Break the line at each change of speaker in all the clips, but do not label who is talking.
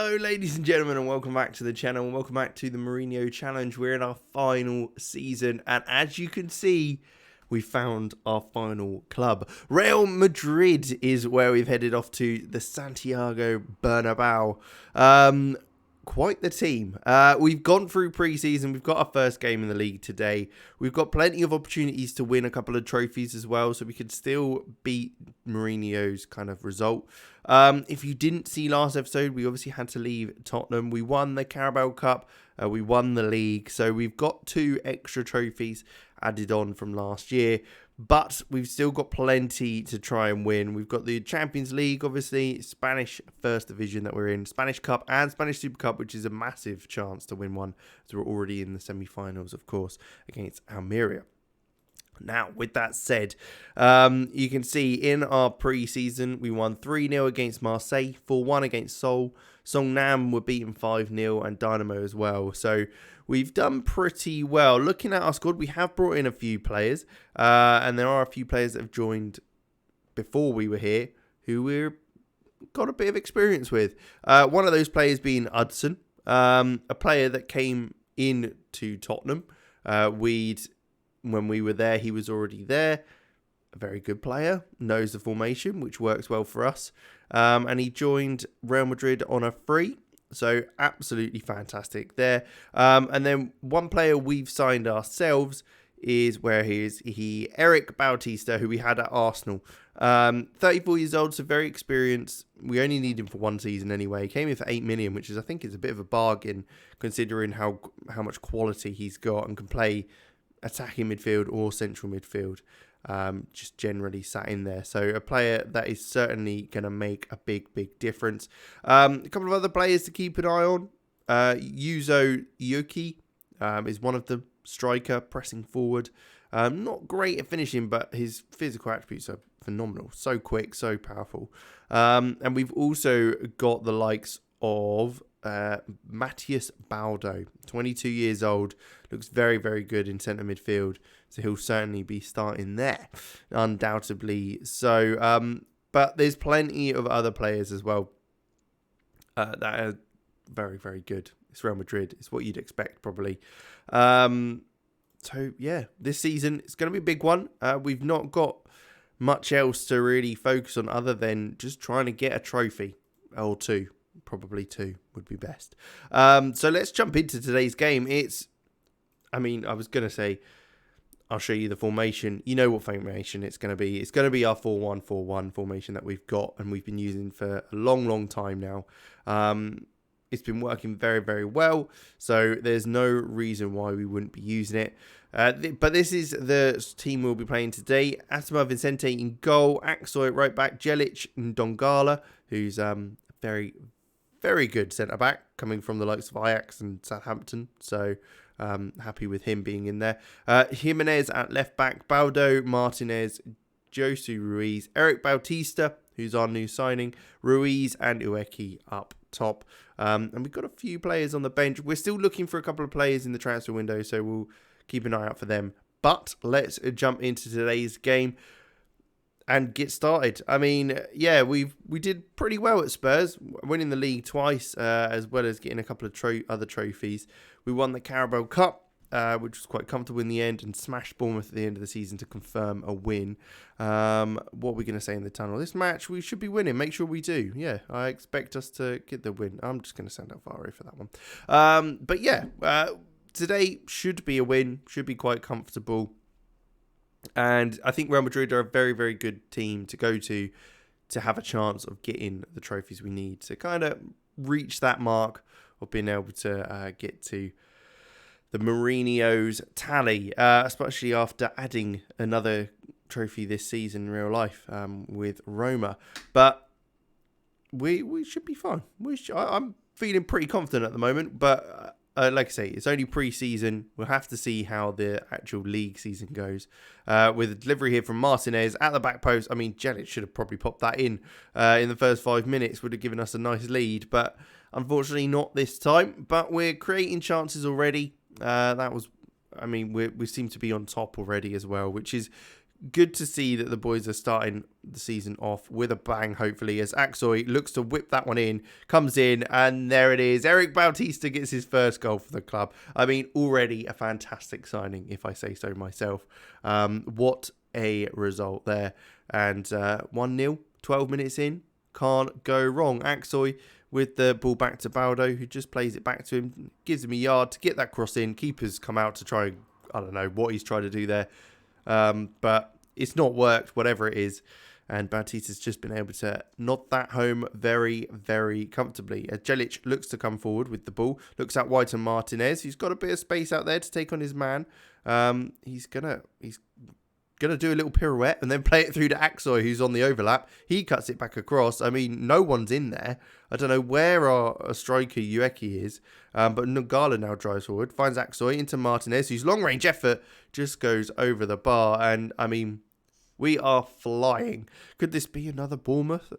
Hello ladies and gentlemen, and welcome back to the channel, and welcome back to the Mourinho challenge. We're in our final season, and as you can see, we found our final club. Real Madrid is where we've headed off to, the Santiago Bernabeu. Quite the team. We've gone through pre-season. We've got our first game in the league today. We've got plenty of opportunities to win a couple of trophies as well, so we could still beat Mourinho's kind of result. If you didn't see last episode, we obviously had to leave Tottenham. We won the Carabao Cup. We won the league. So we've got 2 extra trophies added on from last year. But we've still got plenty to try and win. We've got the Champions League, obviously, Spanish First Division that we're in, Spanish Cup and Spanish Super Cup, which is a massive chance to win one, as we're already in the semi-finals, of course, against Almeria. Now, with that said, you can see in our pre-season, we won 3-0 against Marseille, 4-1 against Seoul. Songnam were beaten 5-0 and Dynamo as well. So we've done pretty well. Looking at our squad, we have brought in a few players. And there are a few players that have joined before we were here who we've got a bit of experience with. One of those players being Hudson, a player that came in to Tottenham. When we were there, he was already there. A very good player, knows the formation, which works well for us. And he joined Real Madrid on a free. So absolutely fantastic there. And then one player we've signed ourselves is where he is. Eric Bautista, who we had at Arsenal. 34 years old, so very experienced. We only need him for 1 season anyway. He came in for 8 million, which is, I think, is a bit of a bargain considering how much quality he's got and can play attacking midfield or central midfield, just generally sat in there. So a player that is certainly going to make a big difference. A couple of other players to keep an eye on. Yuzo Yuki is one of the striker pressing forward. Not great at finishing, but his physical attributes are phenomenal. So quick, so powerful. And we've also got the likes of Matthias Baldo, 22 years old, looks very good in centre midfield, so he'll certainly be starting there, undoubtedly. So, but there's plenty of other players as well that are very good. It's Real Madrid. It's what you'd expect, probably. So, yeah, this season, it's going to be a big one. We've not got much else to really focus on other than just trying to get a trophy or 2. Probably 2 would be best. So let's jump into today's game. I was going to say, I'll show you the formation. You know what formation it's going to be. It's going to be our 4-1-4-1 formation that we've got and we've been using for a long time now. It's been working very well. So there's no reason why we wouldn't be using it. But this is the team we'll be playing today. Atama Vicente in goal. Aksoy right back. Jelic and Dongala, who's very good centre-back, coming from the likes of Ajax and Southampton. So, happy with him being in there. Jimenez at left-back. Baldo, Martinez, Jose Ruiz, Eric Bautista, who's our new signing, Ruiz and Ueki up top. And we've got a few players on the bench. We're still looking for a couple of players in the transfer window, so we'll keep an eye out for them. But let's jump into today's game and get started. I mean, yeah, we did pretty well at Spurs, winning the league twice, as well as getting a couple of other trophies. We won the Carabao Cup, which was quite comfortable in the end, and smashed Bournemouth at the end of the season to confirm a win. What are we going to say in the tunnel? This match, we should be winning. Make sure we do. Yeah, I expect us to get the win. I'm just going to send out Fari for that one. But yeah, today should be a win. Should be quite comfortable. And I think Real Madrid are a very good team to go to have a chance of getting the trophies we need to kind of reach that mark of being able to get to the Mourinho's tally, especially after adding another trophy this season in real life with Roma. But we should be fine. I'm feeling pretty confident at the moment, but like I say, it's only pre-season. We'll have to see how the actual league season goes. With a delivery here from Martinez at the back post. I mean, Jelic should have probably popped that in the first 5 minutes. Would have given us a nice lead. But unfortunately not this time. But we're creating chances already. We seem to be on top already as well, which is good to see that the boys are starting the season off with a bang, hopefully, as Aksoy looks to whip that one in, comes in, and there it is. Eric Bautista gets his first goal for the club. I mean, already a fantastic signing, if I say so myself. What a result there. And 1-0, 12 minutes in, can't go wrong. Aksoy with the ball back to Baldo, who just plays it back to him, gives him a yard to get that cross in. Keeper's come out to try, I don't know what he's trying to do there. But it's not worked, whatever it is. And Bautista's just been able to nod that home very, very comfortably. As Jelic looks to come forward with the ball, looks out wide to Martinez, who's got a bit of space out there to take on his man. He's gonna do a little pirouette and then play it through to Aksoy, who's on the overlap. He cuts it back across. I mean, no one's in there. I don't know where our striker Ueki is, but Nogala now drives forward, finds Aksoy into Martinez, whose long-range effort just goes over the bar. And, I mean, we are flying. Could this be another Bournemouth?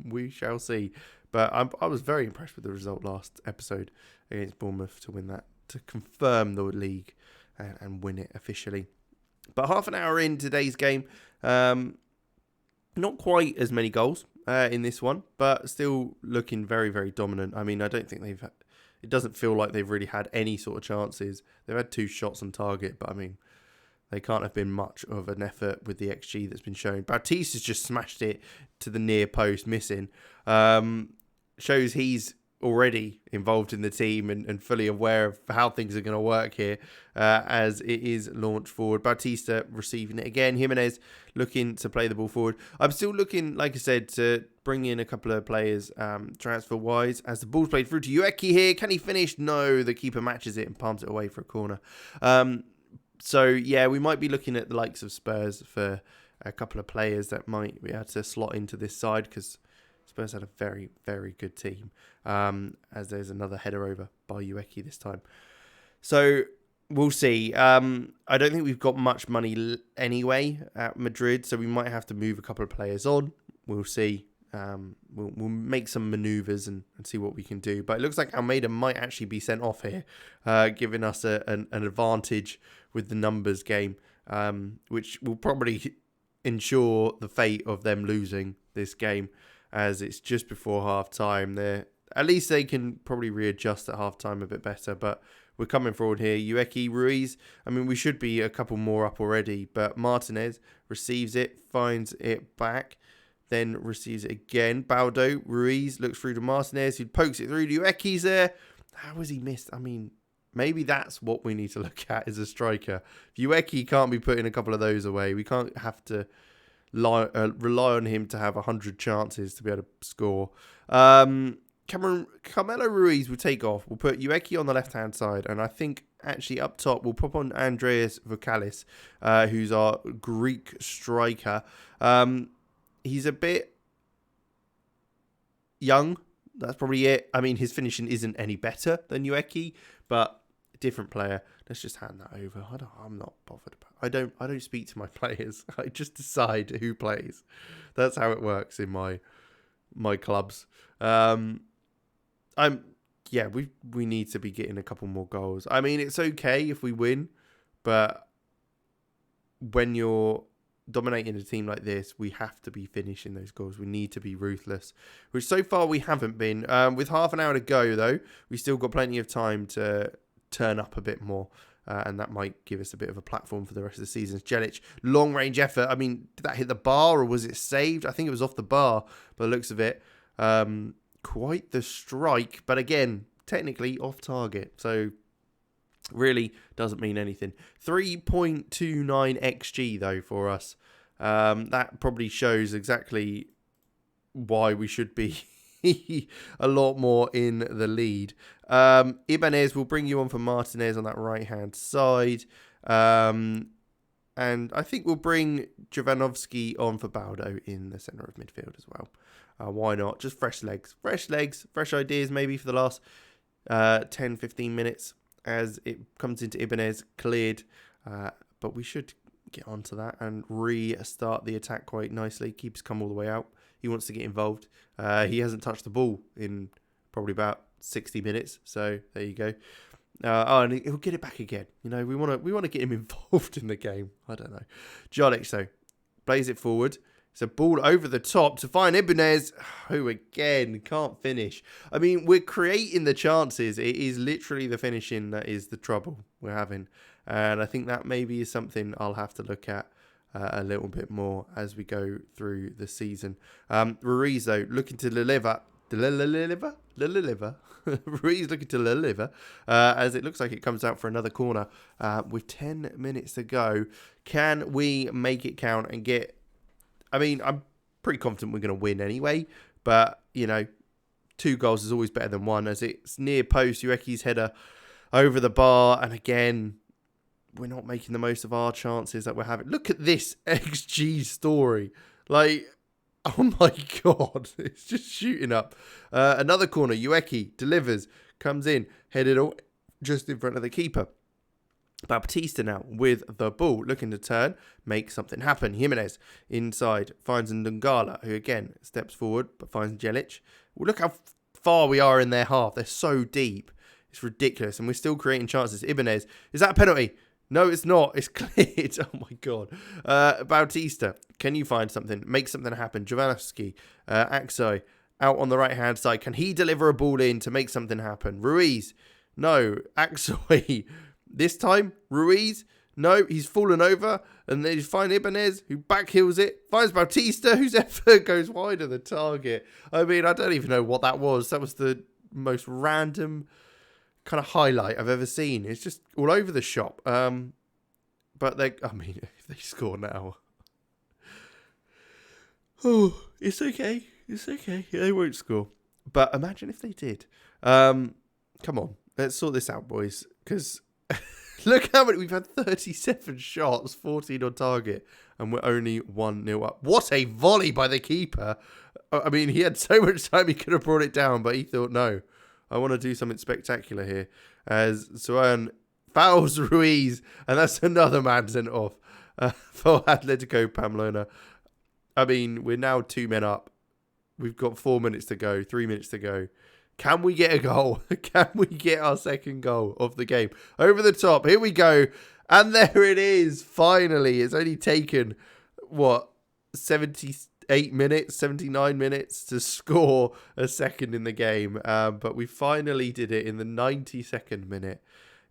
We shall see. But I was very impressed with the result last episode against Bournemouth to win that, to confirm the league and win it officially. But half an hour in today's game, not quite as many goals in this one, but still looking very, very dominant. I mean, I don't think it doesn't feel like they've really had any sort of chances. They've had 2 shots on target, but I mean, they can't have been much of an effort with the XG that's been shown. Bautista's just smashed it to the near post, missing. Shows he's already involved in the team and fully aware of how things are going to work here as it is launched forward. Bautista receiving it again. Jimenez looking to play the ball forward. I'm still looking, like I said, to bring in a couple of players transfer-wise as the ball's played through to Ueki here. Can he finish? No, the keeper matches it and palms it away for a corner. So, yeah, we might be looking at the likes of Spurs for a couple of players that might be able to slot into this side because Spurs had a very, very good team, as there's another header over by Ueki this time. So we'll see. I don't think we've got much money anyway at Madrid, so we might have to move a couple of players on. We'll see. We'll make some manoeuvres and see what we can do. But it looks like Almeida might actually be sent off here, giving us an advantage with the numbers game, which will probably ensure the fate of them losing this game, as it's just before half-time. At least they can probably readjust at half-time a bit better, but we're coming forward here. Ueki, Ruiz, I mean, we should be a couple more up already, but Martinez receives it, finds it back, then receives it again. Baldo, Ruiz looks through to Martinez, who pokes it through to Ueki's there. How has he missed? I mean, maybe that's what we need to look at as a striker. If Ueki can't be putting a couple of those away, we can't have to rely on him to have 100 chances to be able to score. Carmelo Ruiz will take off. We'll put Ueki on the left-hand side. And I think actually up top, we'll pop on Andreas Vokalis, who's our Greek striker. He's a bit young. That's probably it. I mean, his finishing isn't any better than Ueki, but different player. Let's just hand that over. I'm not bothered about it. I don't speak to my players. I just decide who plays. That's how it works in my clubs. We need to be getting a couple more goals. I mean, it's okay if we win, but when you're dominating a team like this, we have to be finishing those goals. We need to be ruthless, which so far we haven't been. With half an hour to go, though, we still got plenty of time to turn up a bit more, and that might give us a bit of a platform for the rest of the season. Jelic, long-range effort. I mean, did that hit the bar or was it saved? I think it was off the bar by the looks of it. Quite the strike, but again, technically off target, so really doesn't mean anything. 3.29 XG though for us. That probably shows exactly why we should be a lot more in the lead. Ibanez will bring you on for Martinez on that right-hand side. And I think we'll bring Jovanovski on for Baldo in the centre of midfield as well. Why not? Just fresh legs, fresh ideas maybe for the last 10-15 minutes as it comes into Ibanez, cleared. But we should get onto that and restart the attack quite nicely. Keeper's come all the way out. He wants to get involved. He hasn't touched the ball in probably about 60 minutes. So there you go. And he'll get it back again. You know, we want to get him involved in the game. I don't know. Jolic, though, plays it forward. It's a ball over the top to find Ibanez, who again can't finish. I mean, we're creating the chances. It is literally the finishing that is the trouble we're having. And I think that maybe is something I'll have to look at a little bit more as we go through the season. Ruiz, though, looking to deliver. Ruiz looking to deliver as it looks like it comes out for another corner with 10 minutes to go. Can we make it count and get... I mean, I'm pretty confident we're going to win anyway, but, you know, 2 goals is always better than 1 as it's near post. Ueki's header over the bar, and again, we're not making the most of our chances that we're having. Look at this XG story. Like, oh my God, it's just shooting up. Another corner, Ueki delivers, comes in, headed just in front of the keeper. Baptista now with the ball, looking to turn, make something happen. Jimenez inside, finds Ndungala, who again steps forward, but finds Jelic. Well, look how far we are in their half. They're so deep. It's ridiculous, and we're still creating chances. Ibanez, is that a penalty? No, it's not. It's cleared. Oh, my God. Bautista, can you find something? Make something happen. Jovanovski, Axoi, out on the right-hand side. Can he deliver a ball in to make something happen? Ruiz, no. Axoi, this time, Ruiz, no. He's fallen over. And then you find Ibanez, who backheels it. Finds Bautista, whose effort goes wide of the target. I mean, I don't even know what that was. That was the most random kind of highlight I've ever seen. It's just all over the shop. But if they score now, oh, it's okay. It's okay. They won't score. But imagine if they did. Come on, let's sort this out, boys. Because look how many we've had. 37 shots, 14 on target, and we're only 1-0 up. What a volley by the keeper! I mean, he had so much time he could have brought it down, but he thought, no, I want to do something spectacular here. As Suan fouls Ruiz, and that's another man sent off for Atletico Pamplona. I mean, we're now 2 men up. We've got 4 minutes to go, 3 minutes to go. Can we get a goal? Can we get our second goal of the game? Over the top. Here we go. And there it is. Finally. It's only taken, 78 minutes, 79 minutes to score a second in the game. But we finally did it in the 92nd minute.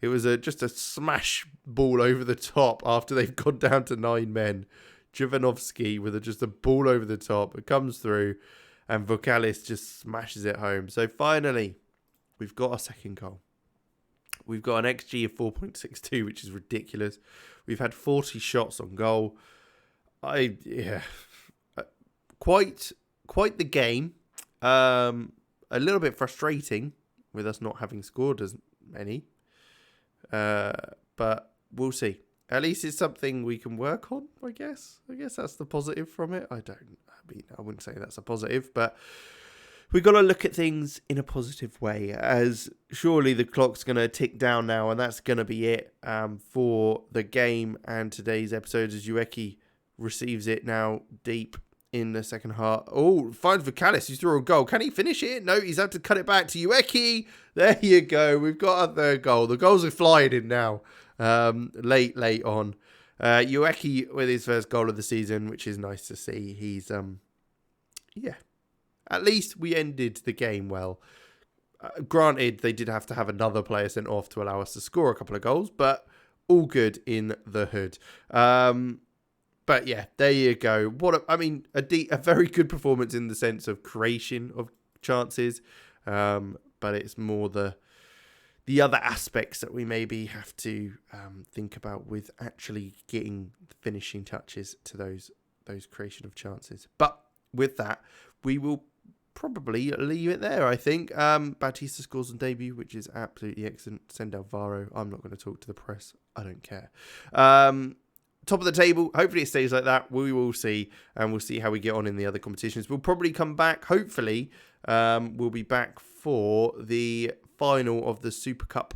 It was just a smash ball over the top after they've gone down to 9 men. Jovanovski with just a ball over the top. It comes through and Vocalis just smashes it home. So finally, we've got our second goal. We've got an XG of 4.62, which is ridiculous. We've had 40 shots on goal. Quite the game. A little bit frustrating with us not having scored as many. But we'll see. At least it's something we can work on, I guess. I guess that's the positive from it. I wouldn't say that's a positive, but we've got to look at things in a positive way, as surely the clock's going to tick down now, and that's going to be it for the game and today's episode, as Ueki receives it now deep in the second half. Oh, finds Vocalis, who's through a goal. Can he finish it? No, he's had to cut it back to Ueki. There you go. We've got a third goal. The goals are flying in now. Late on. Ueki with his first goal of the season, which is nice to see. He's, at least we ended the game well. Granted, they did have to have another player sent off to allow us to score a couple of goals, but all good in the hood. But yeah, there you go. A very good performance in the sense of creation of chances. But it's more the other aspects that we maybe have to think about with actually getting the finishing touches to those creation of chances. But with that, we will probably leave it there, I think. Bautista scores on debut, which is absolutely excellent. Send Alvaro. I'm not going to talk to the press. I don't care. Top of the table. Hopefully it stays like that. We will see. And we'll see how we get on in the other competitions. We'll probably come back. Hopefully, we'll be back for the final of the Super Cup.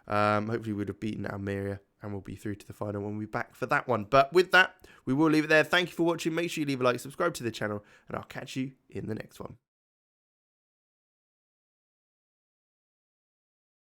Hopefully we'd have beaten Almeria and we'll be through to the final when we're back for that one. But with that, we will leave it there. Thank you for watching. Make sure you leave a like, subscribe to the channel, and I'll catch you in the next one.